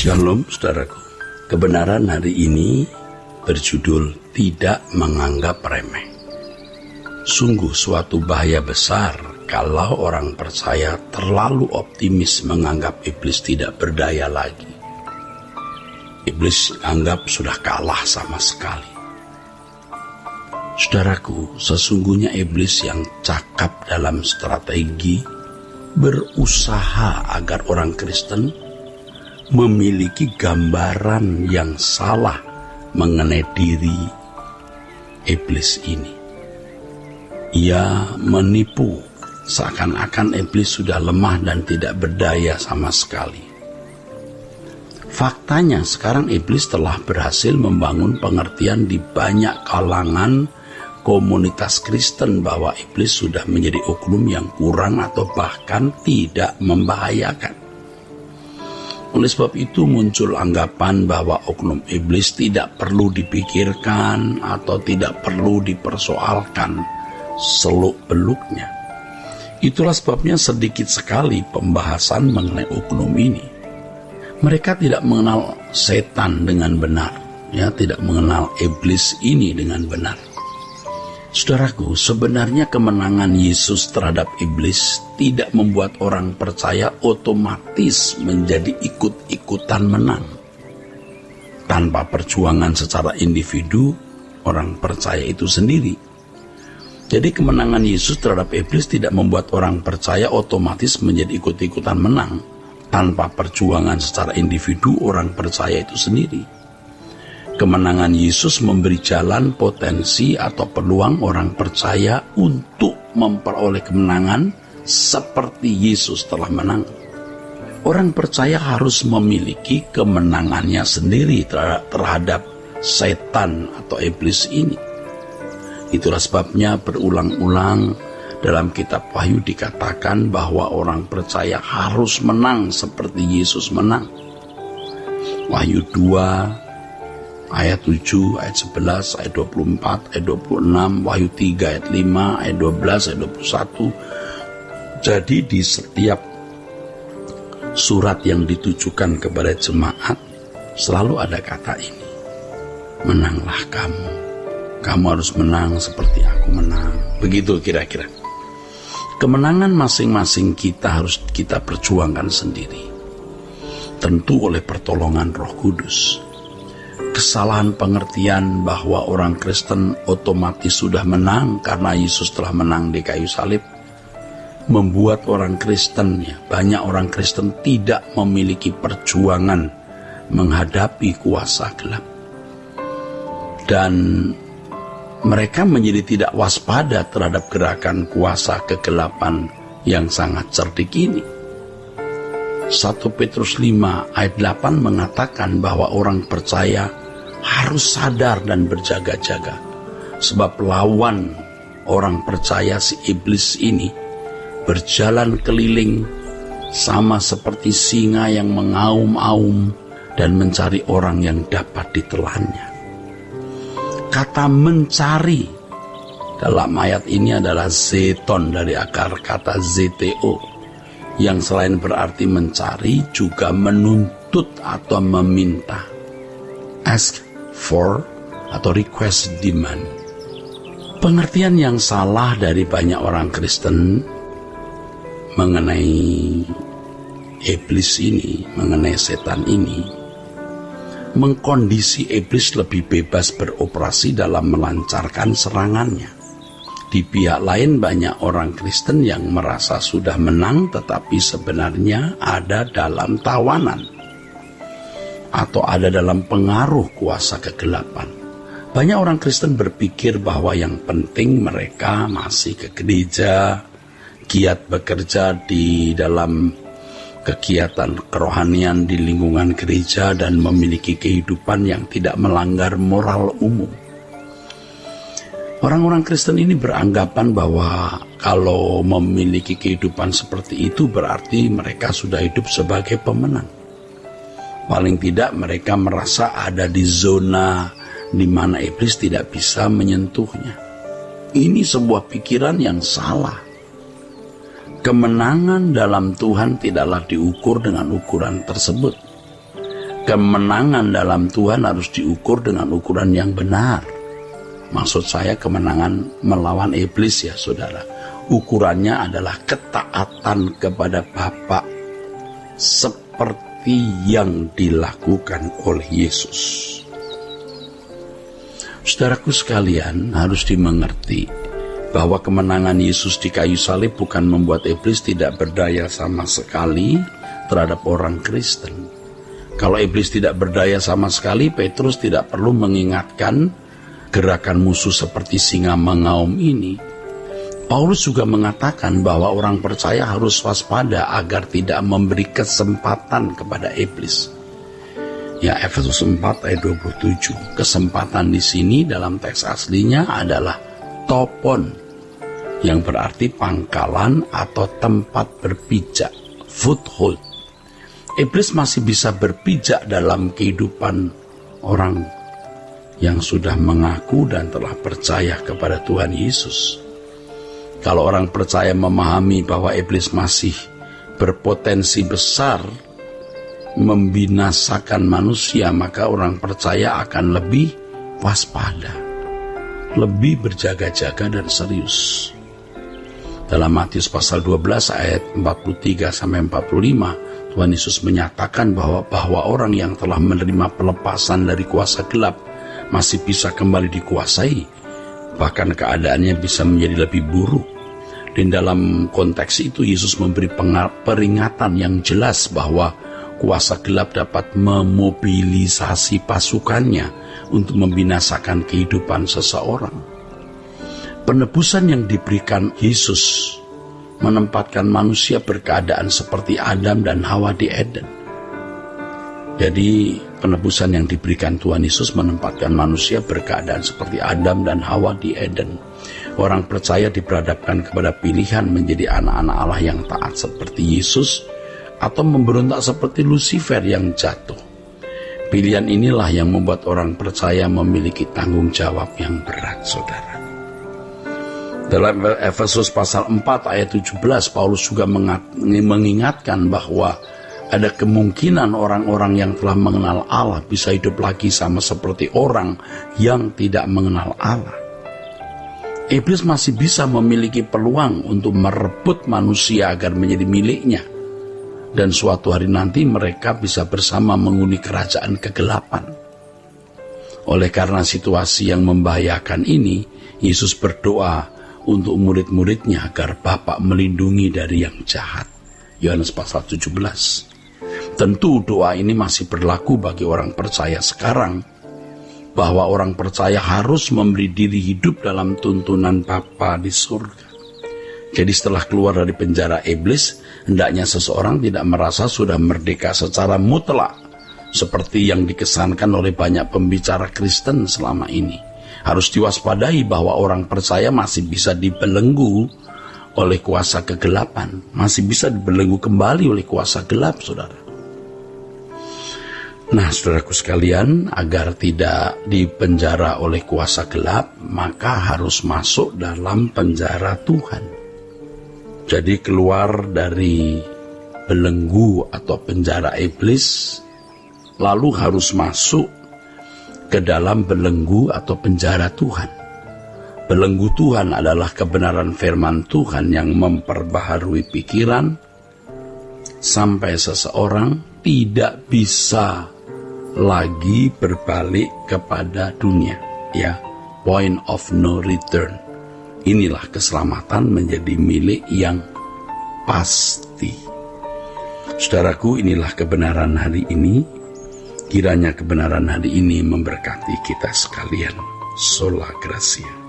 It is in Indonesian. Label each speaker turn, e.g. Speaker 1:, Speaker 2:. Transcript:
Speaker 1: Shalom saudaraku. Kebenaran hari ini berjudul Tidak Menganggap Remeh. Sungguh suatu bahaya besar kalau orang percaya terlalu optimis menganggap iblis tidak berdaya lagi. Iblis anggap sudah kalah sama sekali. Saudaraku, sesungguhnya iblis yang cakap dalam strategi berusaha agar orang Kristen memiliki gambaran yang salah mengenai diri iblis ini. Ia menipu seakan-akan iblis sudah lemah dan tidak berdaya sama sekali. Faktanya sekarang iblis telah berhasil membangun pengertian di banyak kalangan komunitas Kristen bahwa iblis sudah menjadi oknum yang kurang atau bahkan tidak membahayakan. Oleh sebab itu muncul anggapan bahwa oknum iblis tidak perlu dipikirkan atau tidak perlu dipersoalkan seluk-beluknya. Itulah sebabnya sedikit sekali pembahasan mengenai oknum ini. Mereka tidak mengenal setan dengan benar, tidak mengenal iblis ini dengan benar. Saudaraku, sebenarnya kemenangan Yesus terhadap iblis tidak membuat orang percaya otomatis menjadi ikut-ikutan menang. Tanpa perjuangan secara individu, orang percaya itu sendiri. Jadi kemenangan Yesus terhadap iblis tidak membuat orang percaya otomatis menjadi ikut-ikutan menang. Tanpa perjuangan secara individu, orang percaya itu sendiri. Kemenangan Yesus memberi jalan, potensi, atau peluang orang percaya untuk memperoleh kemenangan seperti Yesus telah menang. Orang percaya harus memiliki kemenangannya sendiri terhadap setan atau iblis ini. Itulah sebabnya berulang-ulang dalam kitab Wahyu dikatakan bahwa orang percaya harus menang seperti Yesus menang. Wahyu 2 ayat 7, ayat 11, ayat 24, ayat 26, Wahyu 3, ayat 5, ayat 12, ayat 21. Jadi di setiap surat yang ditujukan kepada jemaat, selalu ada kata ini. Menanglah kamu. Kamu harus menang seperti aku menang. Begitu kira-kira. Kemenangan masing-masing kita harus kita perjuangkan sendiri. Tentu oleh pertolongan Roh Kudus. Kesalahan pengertian bahwa orang Kristen otomatis sudah menang karena Yesus telah menang di kayu salib membuat orang Kristen, banyak orang Kristen tidak memiliki perjuangan menghadapi kuasa gelap. Dan mereka menjadi tidak waspada terhadap gerakan kuasa kegelapan yang sangat cerdik ini. 1 Petrus 5 ayat 8 mengatakan bahwa orang percaya harus sadar dan berjaga-jaga. Sebab lawan orang percaya si iblis ini berjalan keliling sama seperti singa yang mengaum-aum dan mencari orang yang dapat ditelannya. Kata mencari dalam ayat ini adalah zeton dari akar kata ZTO, yang selain berarti mencari juga menuntut atau meminta. Ask for atau request, demand. Pengertian yang salah dari banyak orang Kristen mengenai iblis ini, mengenai setan ini, mengkondisi iblis lebih bebas beroperasi dalam melancarkan serangannya. Di pihak lain banyak orang Kristen yang merasa sudah menang tetapi sebenarnya ada dalam tawanan atau ada dalam pengaruh kuasa kegelapan. Banyak orang Kristen berpikir bahwa yang penting mereka masih ke gereja, giat bekerja di dalam kegiatan kerohanian di lingkungan gereja dan memiliki kehidupan yang tidak melanggar moral umum. Orang-orang Kristen ini beranggapan bahwa kalau memiliki kehidupan seperti itu berarti mereka sudah hidup sebagai pemenang. Paling tidak mereka merasa ada di zona di mana iblis tidak bisa menyentuhnya. Ini sebuah pikiran yang salah. Kemenangan dalam Tuhan tidaklah diukur dengan ukuran tersebut. Kemenangan dalam Tuhan harus diukur dengan ukuran yang benar. Maksud saya kemenangan melawan iblis ya saudara. Ukurannya adalah ketaatan kepada Bapa seperti yang dilakukan oleh Yesus. Saudaraku sekalian, harus dimengerti bahwa kemenangan Yesus di kayu salib bukan membuat iblis tidak berdaya sama sekali terhadap orang Kristen. Kalau iblis tidak berdaya sama sekali, Petrus tidak perlu mengingatkan gerakan musuh seperti singa mengaum ini. Paulus juga mengatakan bahwa orang percaya harus waspada agar tidak memberi kesempatan kepada iblis. Ya, Efesus 4 ayat 27. Kesempatan di sini dalam teks aslinya adalah topon, yang berarti pangkalan atau tempat berpijak, foothold. Iblis masih bisa berpijak dalam kehidupan orang yang sudah mengaku dan telah percaya kepada Tuhan Yesus. Kalau orang percaya memahami bahwa iblis masih berpotensi besar membinasakan manusia, maka orang percaya akan lebih waspada, lebih berjaga-jaga dan serius. Dalam Matius pasal 12 ayat 43-45, Tuhan Yesus menyatakan bahwa orang yang telah menerima pelepasan dari kuasa gelap masih bisa kembali dikuasai, bahkan keadaannya bisa menjadi lebih buruk. Dan dalam konteks itu Yesus memberi peringatan yang jelas bahwa kuasa gelap dapat memobilisasi pasukannya untuk membinasakan kehidupan seseorang. Penebusan yang diberikan Yesus menempatkan manusia berkeadaan seperti Adam dan Hawa di Eden. Jadi penebusan yang diberikan Tuhan Yesus menempatkan manusia berkeadaan seperti Adam dan Hawa di Eden. Orang percaya diperhadapkan kepada pilihan menjadi anak-anak Allah yang taat seperti Yesus atau memberontak seperti Lucifer yang jatuh. Pilihan inilah yang membuat orang percaya memiliki tanggung jawab yang berat, saudara. Dalam Efesus pasal 4 ayat 17, Paulus juga mengingatkan bahwa ada kemungkinan orang-orang yang telah mengenal Allah bisa hidup lagi sama seperti orang yang tidak mengenal Allah. Iblis masih bisa memiliki peluang untuk merebut manusia agar menjadi miliknya. Dan suatu hari nanti mereka bisa bersama menghuni kerajaan kegelapan. Oleh karena situasi yang membahayakan ini, Yesus berdoa untuk murid-muridnya agar Bapa melindungi dari yang jahat. Yohanes pasal 17. Tentu doa ini masih berlaku bagi orang percaya sekarang, bahwa orang percaya harus memberi diri hidup dalam tuntunan Bapa di surga. Jadi setelah keluar dari penjara iblis, hendaknya seseorang tidak merasa sudah merdeka secara mutlak, seperti yang dikesankan oleh banyak pembicara Kristen selama ini. Harus diwaspadai bahwa orang percaya masih bisa dibelenggu oleh kuasa kegelapan, masih bisa dibelenggu kembali oleh kuasa gelap, saudara. Nah, saudaraku sekalian, agar tidak dipenjara oleh kuasa gelap, maka harus masuk dalam penjara Tuhan. Jadi keluar dari belenggu atau penjara iblis, lalu harus masuk ke dalam belenggu atau penjara Tuhan. Belenggu Tuhan adalah kebenaran firman Tuhan yang memperbaharui pikiran sampai seseorang tidak bisa lagi berbalik kepada dunia. Ya, point of no return. Inilah keselamatan menjadi milik yang pasti. Saudaraku, inilah kebenaran hari ini. Kiranya kebenaran hari ini memberkati kita sekalian. Sola Gracia.